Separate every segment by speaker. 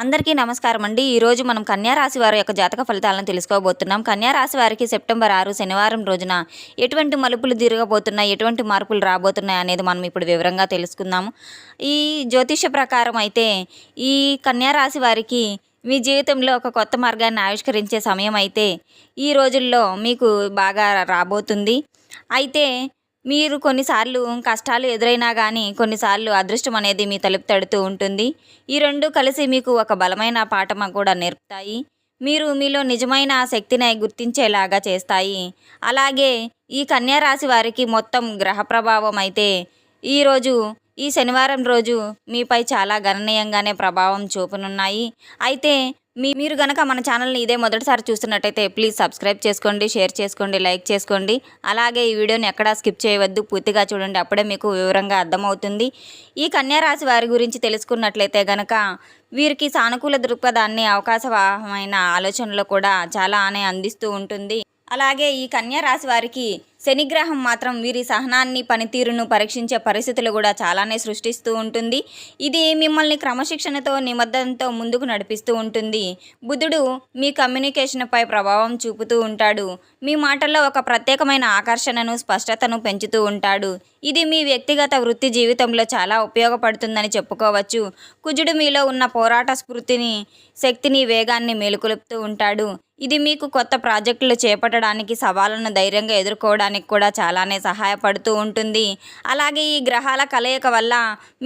Speaker 1: అందరికీ నమస్కారం అండి. ఈరోజు మనం కన్యా రాశి వారి యొక్క జాతక ఫలితాలను తెలుసుకోబోతున్నాం. కన్యా రాశి వారికి సెప్టెంబర్ 6 శనివారం రోజున ఎటువంటి మలుపులు తిరగబోతున్నాయి, ఎటువంటి మార్పులు రాబోతున్నాయి అనేది మనం ఇప్పుడు వివరంగా తెలుసుకుందాము. ఈ జ్యోతిష ప్రకారం అయితే ఈ కన్యా రాశి వారికి మీ జీవితంలో ఒక కొత్త మార్గాన్ని ఆవిష్కరించే సమయం అయితే ఈ రోజుల్లో మీకు బాగా రాబోతుంది. అయితే మీరు కొన్నిసార్లు కష్టాలు ఎదురైనా కానీ కొన్నిసార్లు అదృష్టం అనేది మీ తలుపు తడుతూ ఉంటుంది. ఈ రెండు కలిసి మీకు ఒక బలమైన పాఠం కూడా నేర్పుతాయి. మీరు మీలో నిజమైన శక్తిని గుర్తించేలాగా చేస్తాయి. అలాగే ఈ కన్యా రాశి వారికి మొత్తం గ్రహ ప్రభావం అయితే ఈరోజు ఈ శనివారం రోజు మీపై చాలా గణనీయంగానే ప్రభావం చూపనున్నాయి. అయితే మీరు గనక మన ఛానల్ని ఇదే మొదటిసారి చూస్తున్నట్టయితే ప్లీజ్ సబ్స్క్రైబ్ చేసుకోండి, షేర్ చేసుకోండి, లైక్ చేసుకోండి. అలాగే ఈ వీడియోని ఎక్కడా స్కిప్ చేయవద్దు, పూర్తిగా చూడండి. అప్పుడే మీకు వివరంగా అర్థమవుతుంది. ఈ కన్యా రాశి వారి గురించి తెలుసుకున్నట్లయితే గనక వీరికి సానుకూల దృక్పథాన్ని, అవకాశవాహమైన ఆలోచనలు కూడా చాలానే అందిస్తూ ఉంటుంది. అలాగే ఈ కన్యా రాశి వారికి శనిగ్రహం మాత్రం వీరి సహనాన్ని, పనితీరును పరీక్షించే పరిస్థితులు కూడా చాలానే సృష్టిస్తూ ఉంటుంది. ఇది మిమ్మల్ని క్రమశిక్షణతో, నిబద్ధతతో ముందుకు నడిపిస్తూ ఉంటుంది. బుధుడు మీ కమ్యూనికేషన్పై ప్రభావం చూపుతూ ఉంటాడు. మీ మాటల్లో ఒక ప్రత్యేకమైన ఆకర్షణను, స్పష్టతను పెంచుతూ ఉంటాడు. ఇది మీ వ్యక్తిగత వృత్తి జీవితంలో చాలా ఉపయోగపడుతుందని చెప్పుకోవచ్చు. కుజుడు మీలో ఉన్న పోరాట స్ఫూర్తిని, శక్తిని, వేగాన్ని మేలుకొలుపుతూ ఉంటాడు. ఇది మీకు కొత్త ప్రాజెక్టులు చేపట్టడానికి, సవాళ్ళను ధైర్యంగా ఎదుర్కోవడానికి కూడా చాలానే సహాయపడుతూ ఉంటుంది. అలాగే ఈ గ్రహాల కలయిక వల్ల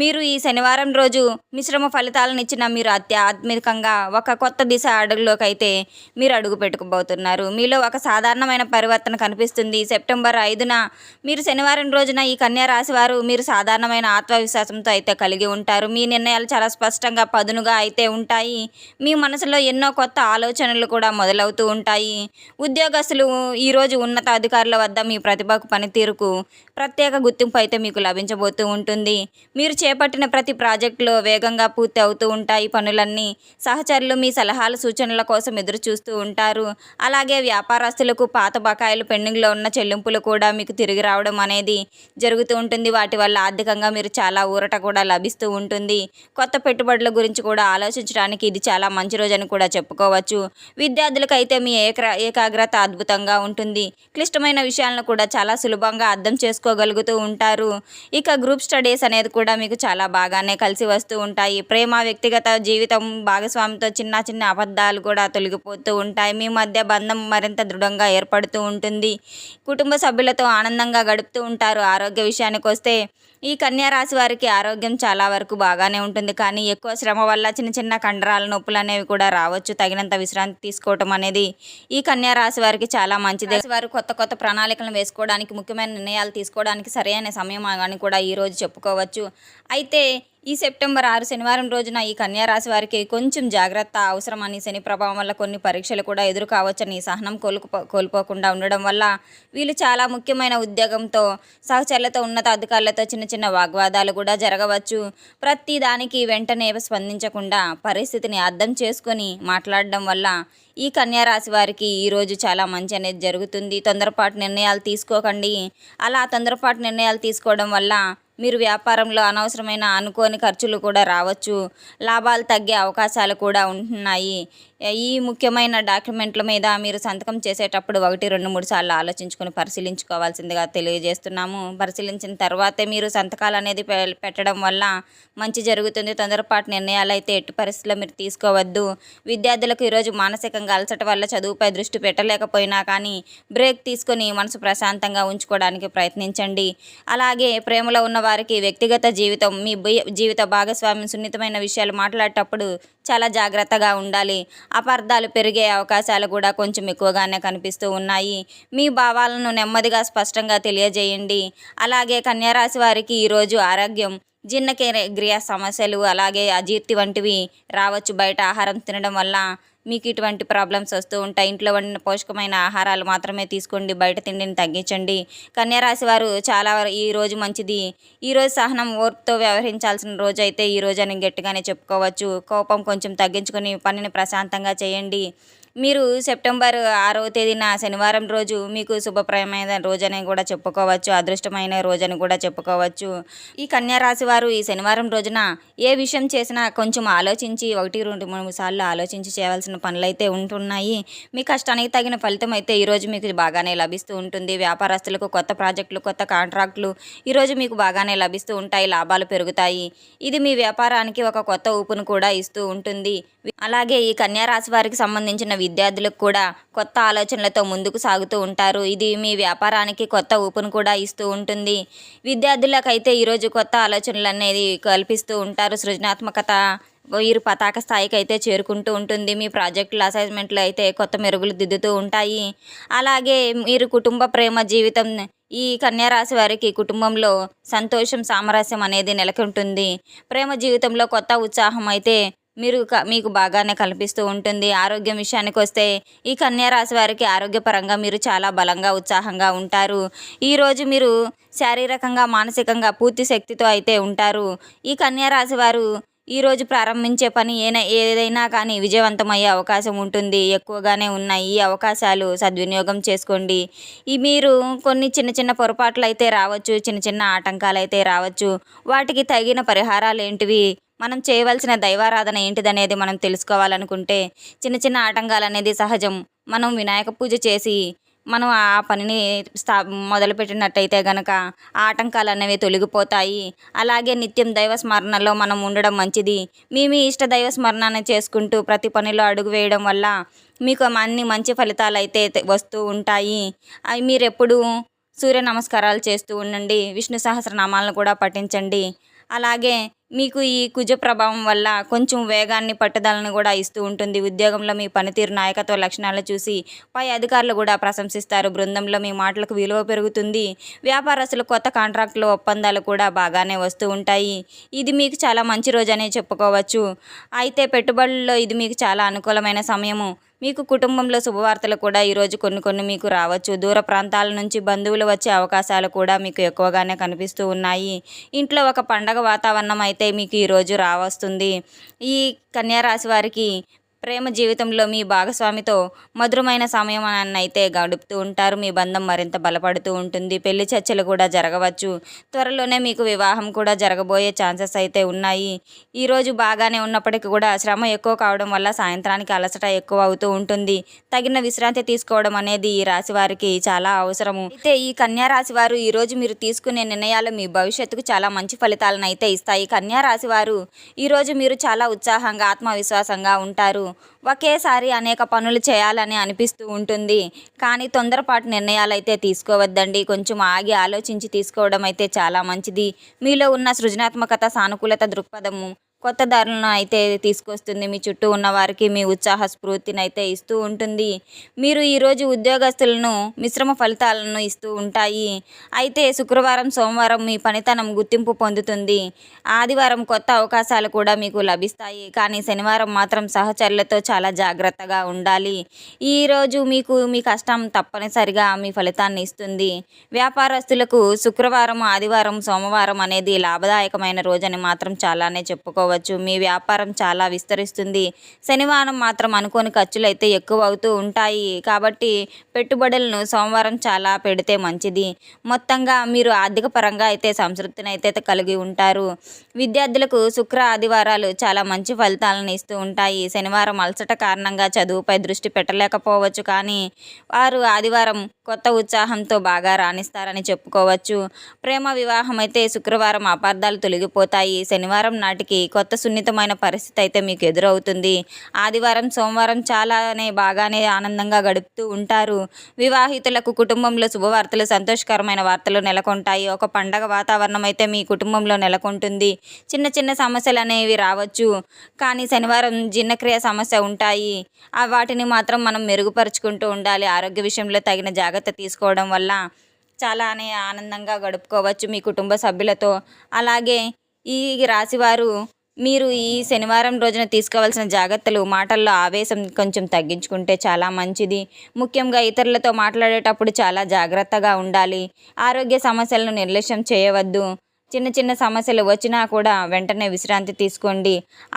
Speaker 1: మీరు ఈ శనివారం రోజు మిశ్రమ ఫలితాలను ఇచ్చిన మీరు ఆధ్యాత్మికంగా ఒక కొత్త దిశ అడుగులోకి అయితే మీరు అడుగు పెట్టుకోబోతున్నారు. మీలో ఒక సాధారణమైన పరివర్తన కనిపిస్తుంది. సెప్టెంబర్ 5న మీరు శనివారం రోజున ఈ కన్యా రాశి వారు మీరు సాధారణమైన ఆత్మవిశ్వాసంతో అయితే కలిగి ఉంటారు. మీ నిర్ణయాలు చాలా స్పష్టంగా, పదునుగా అయితే ఉంటాయి. మీ మనసులో ఎన్నో కొత్త ఆలోచనలు కూడా మొదలవుతూ ఉంటాయి. ఉద్యోగస్తులు ఈరోజు ఉన్నత అధికారుల వద్ద మీ ప్రతిభకు, పనితీరుకు ప్రత్యేక గుర్తింపు అయితే మీకు లభించబోతూ ఉంటుంది. మీరు చేపట్టిన ప్రతి ప్రాజెక్టులో వేగంగా పూర్తి అవుతూ ఉంటాయి పనులన్నీ. సహచరులు మీ సలహాలు, సూచనల కోసం ఎదురు చూస్తూ ఉంటారు. అలాగే వ్యాపారస్తులకు పాత బకాయిలు, పెండింగ్లో ఉన్న చెల్లింపులు కూడా మీకు తిరిగి రావడం అనేది జరుగుతూ ఉంటుంది. వాటి వల్ల ఆర్థికంగా మీరు చాలా ఊరట కూడా లభిస్తూ ఉంటుంది. కొత్త పెట్టుబడుల గురించి కూడా ఆలోచించడానికి ఇది చాలా మంచి రోజు అని కూడా చెప్పుకోవచ్చు. విద్యార్థులకైతే మీ ఏకాగ్రత అద్భుతంగా ఉంటుంది. క్లిష్టమైన విషయాలను కూడా చాలా సులభంగా అర్థం చేసుకోగలుగుతూ ఉంటారు. ఇక గ్రూప్ స్టడీస్ అనేది కూడా మీకు చాలా బాగానే కలిసి వస్తూ ఉంటాయి. ప్రేమ, వ్యక్తిగత జీవితం, భాగస్వామితో చిన్న చిన్న అబద్ధాలు కూడా తొలగిపోతూ ఉంటాయి. మీ మధ్య బంధం మరింత దృఢంగా ఏర్పడుతూ ఉంటుంది. కుటుంబ సభ్యులతో ఆనందంగా గడుపుతూ ఉంటారు. ఆరోగ్య విషయానికి వస్తే ఈ కన్యా రాశి వారికి ఆరోగ్యం చాలా వరకు బాగానే ఉంటుంది. కానీ ఎక్కువ శ్రమ వల్ల చిన్న చిన్న కండరాల నొప్పులు అనేవి కూడా రావచ్చు. తగినంత విశ్రాంతి తీసుకోవటం అనేది ఈ కన్యా రాశి వారికి చాలా మంచిది. వారు కొత్త కొత్త ప్రణాళికలను వేసుకోవడానికి, ముఖ్యమైన నిర్ణయాలు తీసుకోవడానికి సరైన సమయం అని కూడా ఈరోజు చెప్పుకోవచ్చు. అయితే ఈ సెప్టెంబర్ 6 శనివారం రోజున ఈ కన్యా రాశి వారికి కొంచెం జాగ్రత్త అవసరమని, శని ప్రభావం వల్ల కొన్ని పరీక్షలు కూడా ఎదురు కావచ్చని, సహనం కోల్పోకుండా ఉండడం వల్ల వీళ్ళు చాలా ముఖ్యమైన ఉద్యోగంతో, సహచరులతో, ఉన్నత అధికారులతో చిన్న చిన్న వాగ్వాదాలు కూడా జరగవచ్చు. ప్రతి దానికి వెంటనే స్పందించకుండా పరిస్థితిని అర్థం చేసుకొని మాట్లాడడం వల్ల ఈ కన్యా రాశి వారికి ఈరోజు చాలా మంచి అనేది జరుగుతుంది. తొందరపాటు నిర్ణయాలు తీసుకోకండి. అలా తొందరపాటు నిర్ణయాలు తీసుకోవడం వల్ల మీరు వ్యాపారంలో అనవసరమైన అనుకోని ఖర్చులు కూడా రావచ్చు. లాభాలు తగ్గే అవకాశాలు కూడా ఉంటున్నాయి. ఈ ముఖ్యమైన డాక్యుమెంట్ల మీద మీరు సంతకం చేసేటప్పుడు 1, 2, 3 సార్లు ఆలోచించుకొని పరిశీలించుకోవాల్సిందిగా తెలియజేస్తున్నాము. పరిశీలించిన తర్వాతే మీరు సంతకాలు అనేది పెట్టడం వల్ల మంచి జరుగుతుంది. తొందరపాటు నిర్ణయాలు అయితే ఎట్టి పరిస్థితుల్లో మీరు తీసుకోవద్దు. విద్యార్థులకు ఈరోజు మానసికంగా అలసట వల్ల చదువుపై దృష్టి పెట్టలేకపోయినా కానీ బ్రేక్ తీసుకొని మనసు ప్రశాంతంగా ఉంచుకోవడానికి ప్రయత్నించండి. అలాగే ప్రేమలో ఉన్న వారికి వ్యక్తిగత జీవితం, మీ జీవిత భాగస్వామి సున్నితమైన విషయాలు మాట్లాడేటప్పుడు చాలా జాగ్రత్తగా ఉండాలి. అపార్థాలు పెరిగే అవకాశాలు కూడా కొంచెం ఎక్కువగానే కనిపిస్తూ ఉన్నాయి. మీ భావాలను నెమ్మదిగా, స్పష్టంగా తెలియజేయండి. అలాగే కన్యా రాశి వారికి ఈరోజు ఆరోగ్యం, జీర్ణక్రియ సమస్యలు, అలాగే అజీర్తి వంటివి రావచ్చు. బయట ఆహారం తినడం వల్ల మీకు ఇటువంటి ప్రాబ్లమ్స్ వస్తూ ఉంటాయి. ఇంట్లో వండిన పోషకమైన ఆహారాలు మాత్రమే తీసుకోండి. బయట తిండిని తగ్గించండి. కన్యా రాశి వారు చాలా ఈ రోజు మంచిది. ఈరోజు సహనం, ఓర్పుతో వ్యవహరించాల్సిన రోజు అయితే ఈ రోజు అని గట్టిగానే చెప్పుకోవచ్చు. కోపం కొంచెం తగ్గించుకొని పనిని ప్రశాంతంగా చేయండి. మీరు సెప్టెంబర్ 6వ తేదీన శనివారం రోజు మీకు శుభప్రదమైన రోజని కూడా చెప్పుకోవచ్చు. అదృష్టమైన రోజని కూడా చెప్పుకోవచ్చు. ఈ కన్యా రాశి వారు ఈ శనివారం రోజున ఏ విషయం చేసినా కొంచెం ఆలోచించి 1, 2, 3 సార్లు ఆలోచించి చేయవలసిన పనులైతే ఉంటున్నాయి. మీ కష్టానికి తగిన ఫలితం అయితే ఈరోజు మీకు బాగానే లభిస్తూ ఉంటుంది. వ్యాపారస్తులకు కొత్త ప్రాజెక్టులు, కొత్త కాంట్రాక్టులు ఈరోజు మీకు బాగానే లభిస్తూ ఉంటాయి. లాభాలు పెరుగుతాయి. ఇది మీ వ్యాపారానికి ఒక కొత్త ఊపును కూడా ఇస్తూ ఉంటుంది. అలాగే ఈ కన్యా రాశి వారికి సంబంధించిన విద్యార్థులకు కూడా కొత్త ఆలోచనలతో ముందుకు సాగుతూ ఉంటారు. ఇది మీ వ్యాపారానికి కొత్త ఊపును కూడా ఇస్తూ ఉంటుంది. విద్యార్థులకైతే ఈరోజు కొత్త ఆలోచనలు అనేది కల్పిస్తూ ఉంటారు. సృజనాత్మకత వీరు పతాక స్థాయికి అయితే చేరుకుంటూ ఉంటుంది. మీ ప్రాజెక్టులు, అసైన్మెంట్లు అయితే కొత్త మెరుగులు దిద్దుతూ ఉంటాయి. అలాగే మీరు కుటుంబ ప్రేమ జీవితం ఈ కన్యా రాశి వారికి కుటుంబంలో సంతోషం, సామరస్యం అనేది నెలకొంటుంది. ప్రేమ జీవితంలో కొత్త ఉత్సాహం అయితే మీకు బాగానే కనిపిస్తూ ఉంటుంది. ఆరోగ్యం విషయానికి వస్తే ఈ కన్యా రాశి వారికి ఆరోగ్యపరంగా మీరు చాలా బలంగా, ఉత్సాహంగా ఉంటారు. ఈరోజు మీరు శారీరకంగా, మానసికంగా పూర్తి శక్తితో అయితే ఉంటారు. ఈ కన్యా రాశి వారు ఈరోజు ప్రారంభించే పని ఏదైనా కానీ విజయవంతమయ్యే అవకాశం ఉంటుంది. ఎక్కువగానే ఉన్నాయి ఈ అవకాశాలు, సద్వినియోగం చేసుకోండి. మీరు కొన్ని చిన్న చిన్న పొరపాట్లు అయితే రావచ్చు, చిన్న చిన్న ఆటంకాలు అయితే రావచ్చు. వాటికి తగిన పరిహారాలు ఏంటివి, మనం చేయవలసిన దైవారాధన ఏంటిదనేది మనం తెలుసుకోవాలనుకుంటే చిన్న చిన్న ఆటంకాలు అనేది సహజం. మనం వినాయక పూజ చేసి మనం ఆ పనిని మొదలుపెట్టినట్టయితే గనక ఆ ఆటంకాలు అనేవి తొలగిపోతాయి. అలాగే నిత్యం దైవ స్మరణలో మనం ఉండడం మంచిది. మీ ఇష్ట దైవ స్మరణను చేసుకుంటూ ప్రతి పనిలో అడుగు వేయడం వల్ల మీకు అన్ని మంచి ఫలితాలు అయితే వస్తూ ఉంటాయి. మీరెప్పుడు సూర్య నమస్కారాలు చేస్తూ ఉండండి. విష్ణు సహస్రనామాలను కూడా పఠించండి. అలాగే మీకు ఈ కుజ ప్రభావం వల్ల కొంచెం వేగాన్ని, పట్టుదలను కూడా ఇస్తూ ఉంటుంది. ఉద్యోగంలో మీ పనితీరు, నాయకత్వ లక్షణాలు చూసి పై అధికారులు కూడా ప్రశంసిస్తారు. బృందంలో మీ మాటలకు విలువ పెరుగుతుంది. వ్యాపారస్తులు కొత్త కాంట్రాక్టులు, ఒప్పందాలు కూడా బాగానే వస్తూ ఉంటాయి. ఇది మీకు చాలా మంచి రోజనే చెప్పుకోవచ్చు. అయితే పెట్టుబడుల్లో ఇది మీకు చాలా అనుకూలమైన సమయము. మీకు కుటుంబంలో శుభవార్తలు కూడా ఈరోజు కొన్ని మీకు రావచ్చు. దూర ప్రాంతాల నుంచి బంధువులు వచ్చే అవకాశాలు కూడా మీకు ఎక్కువగానే కనిపిస్తూ ఉన్నాయి. ఇంట్లో ఒక పండగ వాతావరణం అయితే మీకు ఈరోజు రావస్తుంది. ఈ కన్యా రాశి వారికి ప్రేమ జీవితంలో మీ భాగస్వామితో మధురమైన సమయాన్ని అయితే గడుపుతూ ఉంటారు. మీ బంధం మరింత బలపడుతూ ఉంటుంది. పెళ్లి చర్చలు కూడా జరగవచ్చు. త్వరలోనే మీకు వివాహం కూడా జరగబోయే ఛాన్సెస్ అయితే ఉన్నాయి. ఈరోజు బాగానే ఉన్నప్పటికీ కూడా శ్రమ ఎక్కువ కావడం వల్ల సాయంత్రానికి అలసట ఎక్కువ అవుతూ ఉంటుంది. తగిన విశ్రాంతి తీసుకోవడం అనేది ఈ రాశి వారికి చాలా అవసరము. అయితే ఈ కన్యా రాశి వారు ఈరోజు మీరు తీసుకునే నిర్ణయాలు మీ భవిష్యత్తుకు చాలా మంచి ఫలితాలను అయితే ఇస్తాయి. కన్యా రాశి వారు ఈరోజు మీరు చాలా ఉత్సాహంగా, ఆత్మవిశ్వాసంగా ఉంటారు. ఒకేసారి అనేక పనులు చేయాలని అనిపిస్తూ ఉంటుంది. కానీ తొందరపాటు నిర్ణయాలు అయితే తీసుకోవద్దండి. కొంచెం ఆగి ఆలోచించి తీసుకోవడం అయితే చాలా మంచిది. మీలో ఉన్న సృజనాత్మకత, సానుకూలత దృక్పథము కొత్త దారులను అయితే తీసుకొస్తుంది. మీ చుట్టూ ఉన్న వారికి మీ ఉత్సాహ స్ఫూర్తిని అయితే ఇస్తూ ఉంటుంది. మీరు ఈరోజు ఉద్యోగస్తులను మిశ్రమ ఫలితాలను ఇస్తూ ఉంటాయి. అయితే శుక్రవారం, సోమవారం మీ పనితనం గుర్తింపు పొందుతుంది. ఆదివారం కొత్త అవకాశాలు కూడా మీకు లభిస్తాయి. కానీ శనివారం మాత్రం సహచరులతో చాలా జాగ్రత్తగా ఉండాలి. ఈరోజు మీ కష్టం తప్పనిసరిగా మీ ఫలితాన్ని ఇస్తుంది. వ్యాపారస్తులకు శుక్రవారం, ఆదివారం, సోమవారం అనేది లాభదాయకమైన రోజని మాత్రం చాలానే చెప్పుకోవచ్చు. మీ వ్యాపారం చాలా విస్తరిస్తుంది. శనివారం మాత్రం అనుకోని ఖర్చులు అయితే ఎక్కువ అవుతూ ఉంటాయి. కాబట్టి పెట్టుబడులను సోమవారం చాలా పెడితే మంచిది. మొత్తంగా మీరు ఆర్థిక పరంగా అయితే సంతృప్తిని అయితే కలిగి ఉంటారు. విద్యార్థులకు శుక్ర, ఆదివారాలు చాలా మంచి ఫలితాలను ఇస్తూ ఉంటాయి. శనివారం అలసట కారణంగా చదువుపై దృష్టి పెట్టలేకపోవచ్చు. కానీ వారు ఆదివారం కొత్త ఉత్సాహంతో బాగా రాణిస్తారని చెప్పుకోవచ్చు. ప్రేమ వివాహం అయితే శుక్రవారం అపార్థాలు తొలగిపోతాయి. శనివారం నాటికి కొత్త సున్నితమైన పరిస్థితి అయితే మీకు ఎదురవుతుంది. ఆదివారం, సోమవారం చాలానే బాగానే ఆనందంగా గడుపుతూ ఉంటారు. వివాహితులకు కుటుంబంలో శుభవార్తలు, సంతోషకరమైన వార్తలు నెలకొంటాయి. ఒక పండగ వాతావరణం అయితే మీ కుటుంబంలో నెలకొంటుంది. చిన్న చిన్న సమస్యలు అనేవి రావచ్చు. కానీ శనివారం జీర్ణక్రియ సమస్య ఉంటాయి. వాటిని మాత్రం మనం మెరుగుపరుచుకుంటూ ఉండాలి. ఆరోగ్య విషయంలో తగిన జాగ్రత్త తీసుకోవడం వల్ల చాలానే ఆనందంగా గడుపుకోవచ్చు మీ కుటుంబ సభ్యులతో. అలాగే ఈ రాశివారు మీరు ఈ శనివారం రోజున తీసుకోవాల్సిన జాగ్రత్తలు, మాటల్లో ఆవేశం కొంచెం తగ్గించుకుంటే చాలా మంచిది. ముఖ్యంగా ఇతరులతో మాట్లాడేటప్పుడు చాలా జాగ్రత్తగా ఉండాలి. ఆరోగ్య సమస్యలను నిర్లక్ష్యం చేయవద్దు. చిన్న చిన్న సమస్యలు వచ్చినా కూడా వెంటనే విశ్రాంతి తీసుకోండి.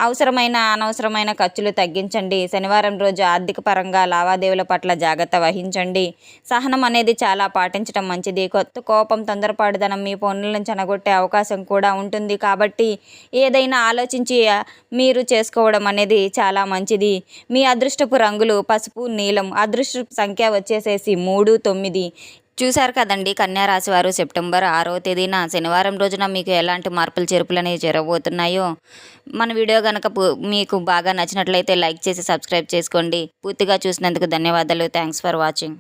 Speaker 1: అవసరమైన అనవసరమైన ఖర్చులు తగ్గించండి. శనివారం రోజు ఆర్థిక పరంగా లావాదేవీల పట్ల జాగ్రత్త వహించండి. సహనం అనేది చాలా పాటించడం మంచిది. కొత్త కోపం, తొందరపాటుదనం మీ పనులను చెడగొట్టే అవకాశం కూడా ఉంటుంది. కాబట్టి ఏదైనా ఆలోచించి మీరు చేసుకోవడం అనేది చాలా మంచిది. మీ అదృష్టపు రంగులు పసుపు, నీలం. అదృష్టపు సంఖ్య వచ్చేసేసి 3, 9. చూశారు కదండి, కన్యా రాశి వారు సెప్టెంబర్ 6వ తేదీన శనివారం రోజున మీకు ఎలాంటి మార్పులు చేర్పులు అనేవి జరగబోతున్నాయో. మన వీడియో కనుక మీకు బాగా నచ్చినట్లయితే లైక్ చేసి సబ్స్క్రైబ్ చేసుకోండి. పూర్తిగా చూసినందుకు ధన్యవాదాలు. Thanks for watching.